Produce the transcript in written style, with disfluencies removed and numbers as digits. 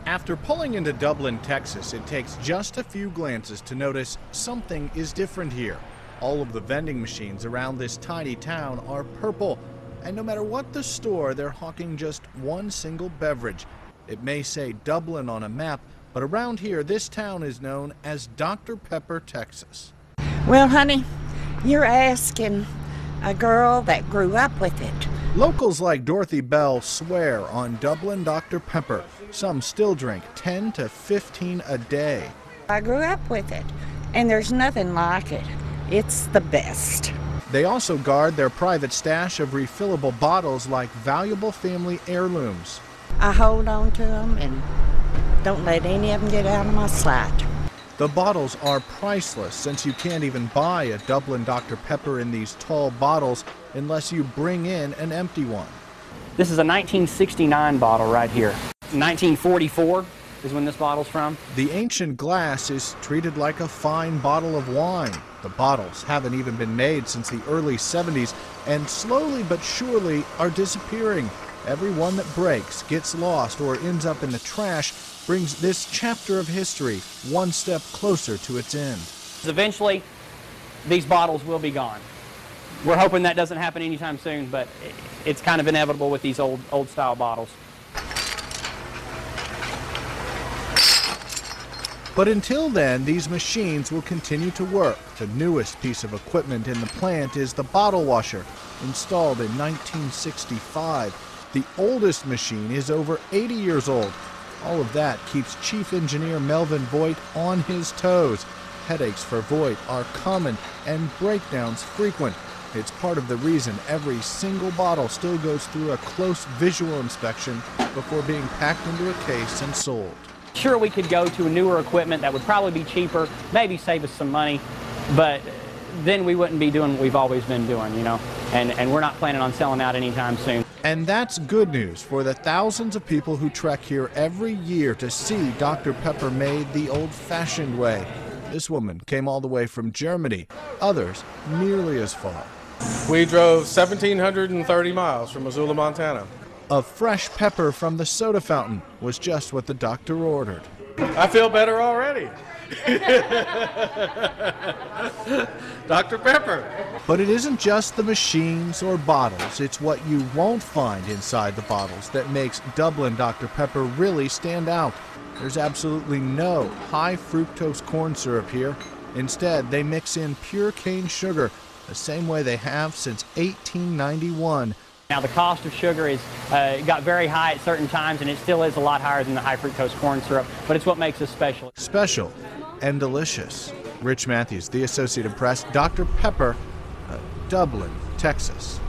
After pulling into Dublin, Texas, it takes just a few glances to notice something is different here. All of the vending machines around this tiny town are purple, and no matter what the store, they're hawking just one single beverage. It may say Dublin on a map, but around here, this town is known as Dr. Pepper, Texas. Well, honey, you're asking a girl that grew up with it. Locals like Dorothy Bell swear on Dublin Dr. Pepper. Some still drink 10 to 15 a day. I grew up with it, and there's nothing like it. It's the best. They also guard their private stash of refillable bottles like valuable family heirlooms. I hold on to them and don't let any of them get out of my sight. The bottles are priceless since you can't even buy a Dublin Dr. Pepper in these tall bottles unless you bring in an empty one. This is a 1969 bottle right here. 1944 is when this bottle's from. The ancient glass is treated like a fine bottle of wine. The bottles haven't even been made since the early 70s and slowly but surely are disappearing. Every one that breaks, gets lost, or ends up in the trash brings this chapter of history one step closer to its end. Eventually, these bottles will be gone. We're hoping that doesn't happen anytime soon, but it's kind of inevitable with these old style bottles. But until then, these machines will continue to work. The newest piece of equipment in the plant is the bottle washer, installed in 1965. The oldest machine is over 80 years old. All of that keeps Chief Engineer Melvin Voigt on his toes. Headaches for Voigt are common and breakdowns frequent. It's part of the reason every single bottle still goes through a close visual inspection before being packed into a case and sold. Sure, we could go to newer equipment that would probably be cheaper, maybe save us some money, but then we wouldn't be doing what we've always been doing, you know, and we're not planning on selling out anytime soon. And that's good news for the thousands of people who trek here every year to see Dr. Pepper made the old-fashioned way. This woman came all the way from Germany, others nearly as far. We drove 1,730 miles from Missoula, Montana. A fresh pepper from the soda fountain was just what the doctor ordered. I feel better already. Dr. Pepper. But it isn't just the machines or bottles, it's what you won't find inside the bottles that makes Dublin Dr. Pepper really stand out. There's absolutely no high fructose corn syrup here. Instead, they mix in pure cane sugar, the same way they have since 1891. Now, the cost of sugar is got very high at certain times, and it still is a lot higher than the high fructose corn syrup, but it's what makes us special. Special and delicious. Rich Matthews, The Associated Press, Dr. Pepper, Dublin, Texas.